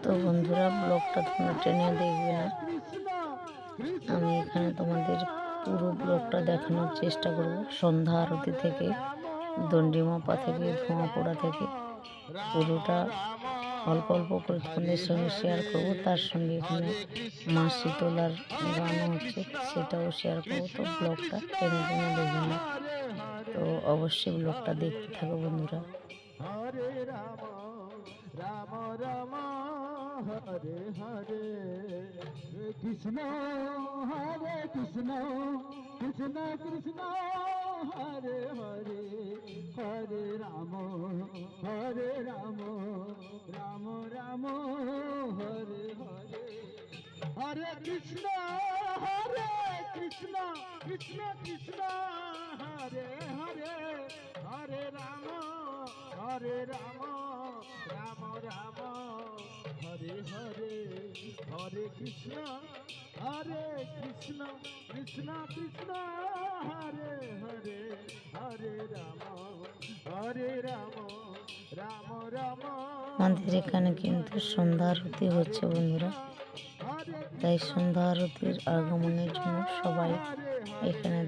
তো বন্ধুরা, ব্লগটা তোমরা টেনে দেখবে না, আমি এখানে তোমাদের পুরো ব্লগটা দেখানোর চেষ্টা করব। সন্ধ্যা আরতি থেকে, দণ্ডিমাপা থেকে, ধোঁয়া পোড়া থেকে পুরোটা অল্প অল্প করে তোমাদের সঙ্গে শেয়ার করব। তার সঙ্গে এখানে মা শীতলার গানও হচ্ছে, সেটাও শেয়ার করব। তো ব্লগটা টেনে টেনে দেখবে না, তো অবশ্যই ব্লগটা দেখতে থাকো বন্ধুরা। হরে রাম রাম রাম হরে হরে কৃষ্ণ হরে কৃষ্ণ কৃষ্ণ কৃষ্ণ হরে হরে হরে রাম রাম রাম হরে হরে হরে কৃষ্ণ কৃষ্ণ কৃষ্ণ হরে হরে হরে রাম রাম রাম হরে হরে হরে কৃষ্ণ কৃষ্ণ কৃষ্ণ হরে হরে হরে রাম রাম রাম। আমাদের এখানে কিন্তু সন্ধ্যা আরতি হচ্ছে বন্ধুরা, তাই সন্ধ্যা আরতির আগমনের জন্য সবাই এখানে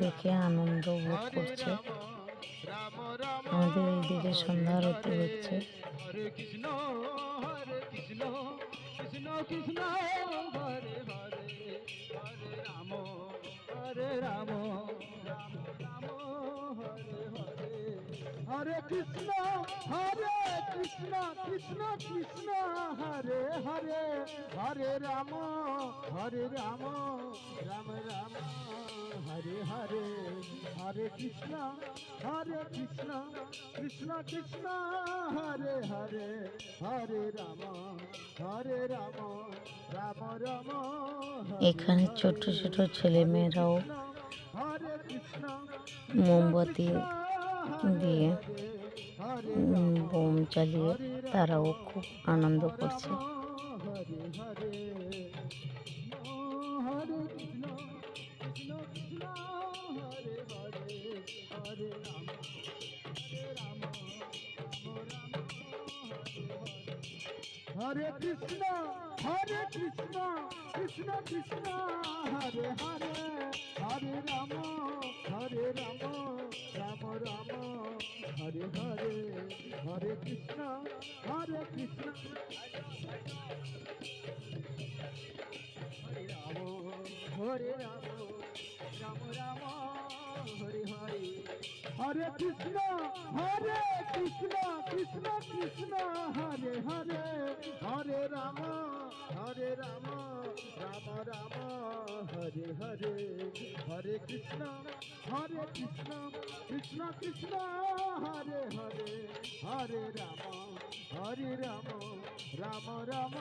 দেখে আনন্দ ভোগ করছে। আমাদের এইদিকে সন্ধ্যা আরতি হচ্ছে। হরে কৃষ্ণ কৃষ্ণ কৃষ্ণ হরে হরে হরে রাম রাম রাম হরে হরে হরে কৃষ্ণ কৃষ্ণ কৃষ্ণ হরে হরে হরে রাম রাম রাম হরে হরে হরে কৃষ্ণ কৃষ্ণ কৃষ্ণ হরে হরে হরে রাম রাম রাম। এখানে ছোট ছোট ছেলে মেয়েরাও মোমবাতি দিয়ে বোম চালিয়ে তারাও খুব আনন্দ করছে। হরে কৃষ্ণ কৃষ্ণ কৃষ্ণ হরে হরে হরে রাম রাম রাম হরে হরে হরে কৃষ্ণ হরে রাম হরে রাম রাম রাম হরে হরে হরে কৃষ্ণ কৃষ্ণ কৃষ্ণ হরে হরে হরে রাম রাম রাম হরে হরে হরে কৃষ্ণ কৃষ্ণ কৃষ্ণ হরে হরে হরে রাম রাম রাম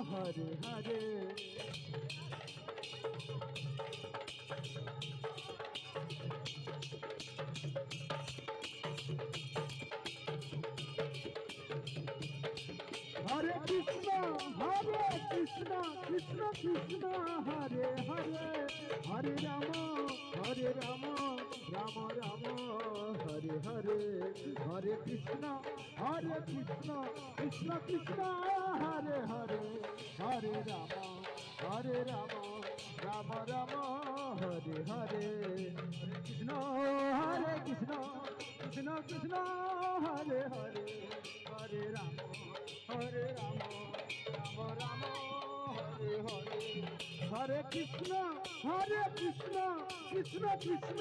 হরে হরে। হরে কৃষ্ণ কৃষ্ণ কৃষ্ণ হরে হরে হরে রাম রাম রাম হরে হরে হরে কৃষ্ণ কৃষ্ণ কৃষ্ণ হরে হরে হরে রাম রাম রাম হরে হরে কৃষ্ণ কৃষ্ণ কৃষ্ণ হরে হরে হরে রাম রাম হরে হরে হরে কৃষ্ণ কৃষ্ণ কৃষ্ণ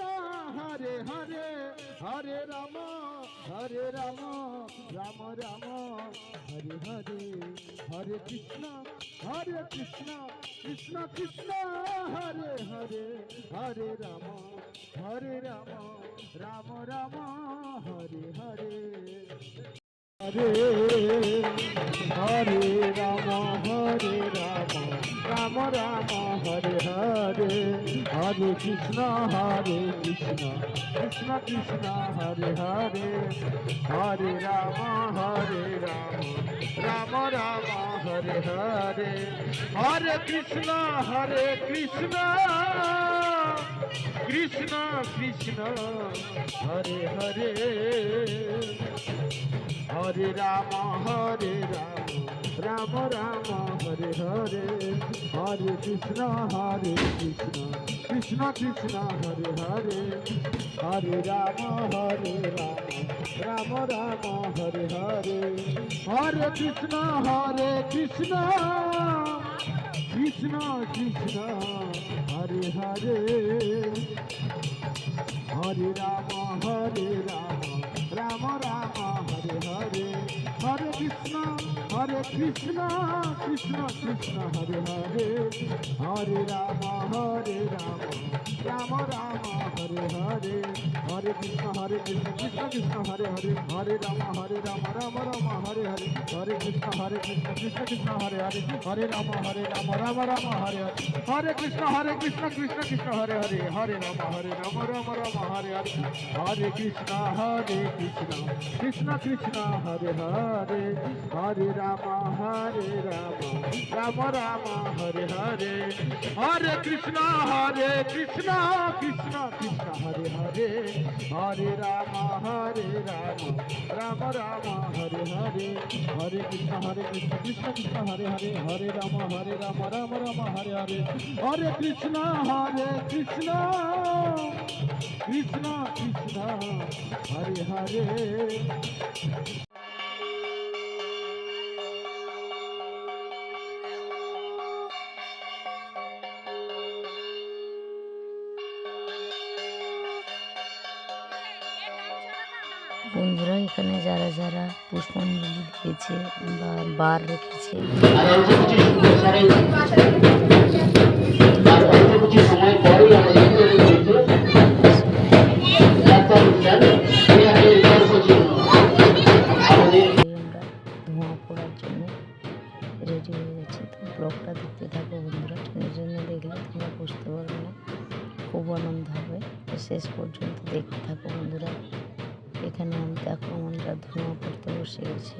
হরে হরে হরে রাম রাম রাম হরে হরে হরে কৃষ্ণ কৃষ্ণ কৃষ্ণ হরে হরে হরে রাম রাম রাম হরে হরে হরে হরে রাম রাম রাম হরে হরে হরে কৃষ্ণ কৃষ্ণ কৃষ্ণ হরে হরে হরে রাম রাম রাম হরে হরে হরে কৃষ্ণ কৃষ্ণ কৃষ্ণ হরে হরে হরে রাম রাম রাম হরে হরে হরে কৃষ্ণ কৃষ্ণ কৃষ্ণ হরে হরে হরে রাম রাম রাম হরে হরে হরে কৃষ্ণ কৃষ্ণ কৃষ্ণ হরে হরে হরে রাম রাম রাম হরে হরে হরে কৃষ্ণ কৃষ্ণ কৃষ্ণ হরে হরে হরে রাম রাম রাম হরে হরে হরে কৃষ্ণ কৃষ্ণ কৃষ্ণ হরে হরে হরে রাম রাম রাম হরে হরে হরে কৃষ্ণ কৃষ্ণ কৃষ্ণ হরে হরে হরে রাম রাম রাম হরে হরে হরে কৃষ্ণ কৃষ্ণ কৃষ্ণ হরে হরে হরে রাম রাম রাম হরে হরে হরে কৃষ্ণ কৃষ্ণ কৃষ্ণ হরে হরে হরে রাম রাম রাম হরে হরে হরে কৃষ্ণ কৃষ্ণ কৃষ্ণ হরে হরে হরে রাম রাম রাম হরে হরে হরে কৃষ্ণ কৃষ্ণ কৃষ্ণ হরে হরে হরে রাম রাম রাম হরে হরে হরে কৃষ্ণ কৃষ্ণ কৃষ্ণ কৃষ্ণ হরে হরে বন্ধুরা এখানে যারা যারা পুষ্পাঞ্জলি দিয়েছে বা বার রেখেছে আমরা ধোঁয়া পড়ার জন্য রেডি হয়ে গেছি। তো ব্লগটা দেখতে থাকো বন্ধুরা, ট্রেনের জন্য দেখলে তোমরা বুঝতে পারবে না, খুব আনন্দ হবে। তো শেষ পর্যন্ত দেখতে থাকো বন্ধুরা। এখানে আমি দেখো আমরা ধোঁয়া করতে বসে গেছি।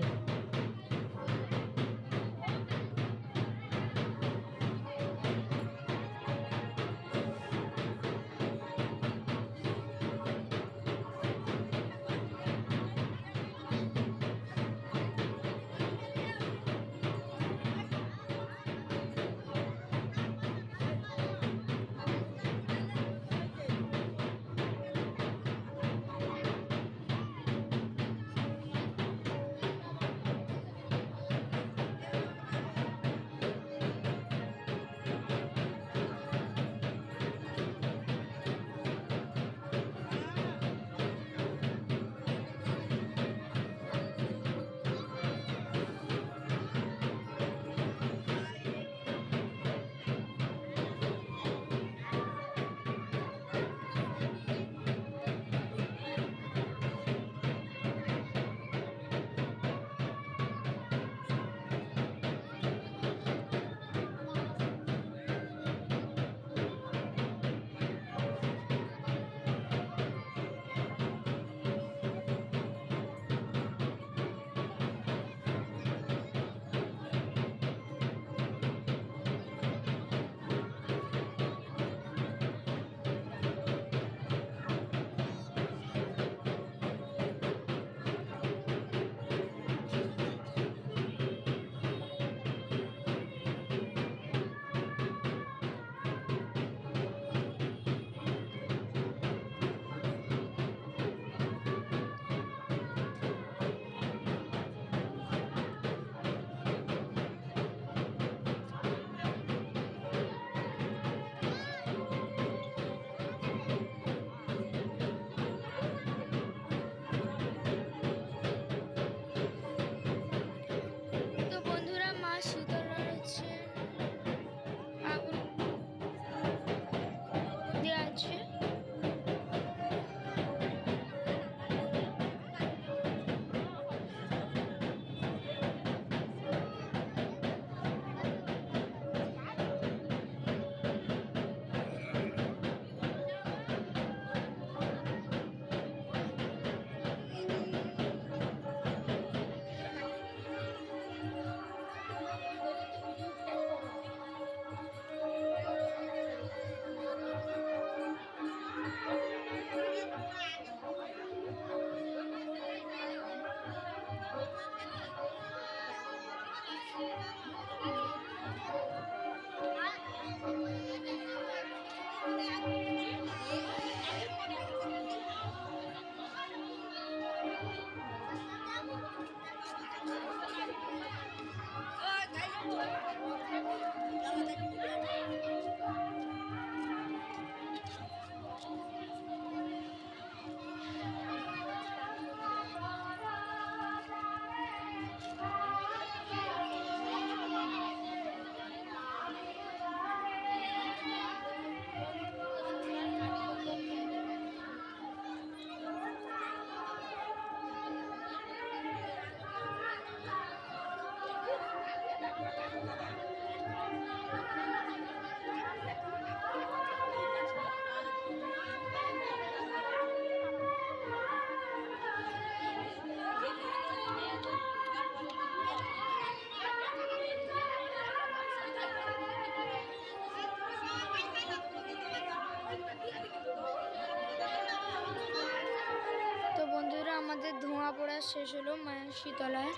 শেষ হলো মায়ের শীতলায়।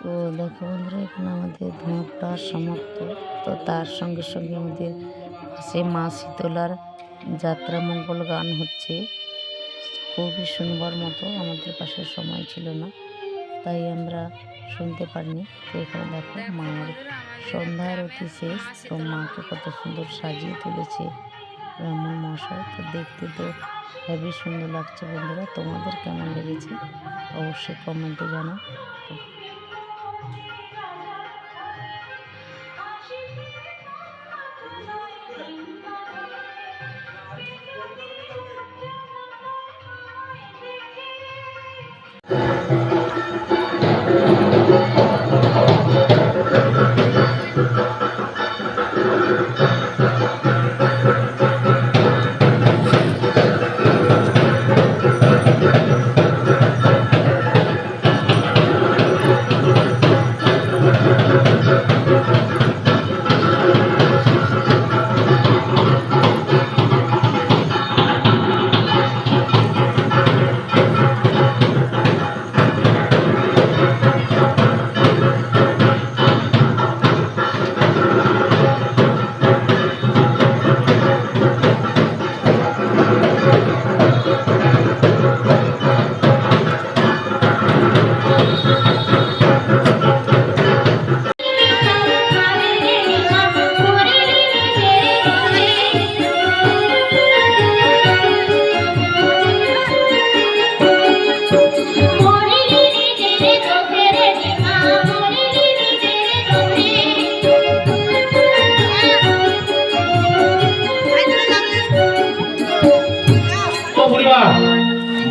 তো দেখো বন্ধুরা, এখানে আমাদের ধোঁয়াটা সমাপ্ত। তো তার সঙ্গে সঙ্গে আমাদের পাশে মা শীতলার যাত্রা মঙ্গল গান হচ্ছে। খুবই শুনবার মতো, আমাদের পাশে সময় ছিল না তাই আমরা শুনতে পারিনি। তো এখানে দেখো মায়ের সন্ধ্যা আরতি শেষ। তো মাকে কত সুন্দর সাজিয়ে তুলেছে ব্রাহ্মণ মশাই। তো দেখতে তো হেবি সুন্দর লাগছে বন্ধুরা। তোমাদের কেমন লেগেছে অবশ্যই কমেন্টে জানাও।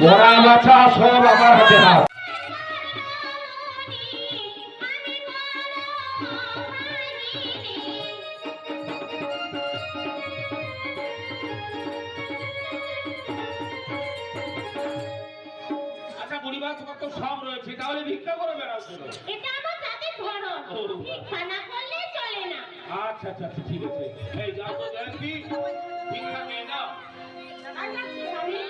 মরা বাছা সব আমার হাতে হাত। আচ্ছা বুড়িমা, তোমার তো সব রয়েছে, তাহলে ভিক্ষা করে বেড়াও কেন? এটা আমার তাদের ধরন, ভিক্ষা না করলে চলে না। আচ্ছা আচ্ছা আচ্ছা, ঠিক আছে। এই যাও তো জয়ন্তী, ভিক্ষা নিয়ে নাও। আর লাগছে স্বামী?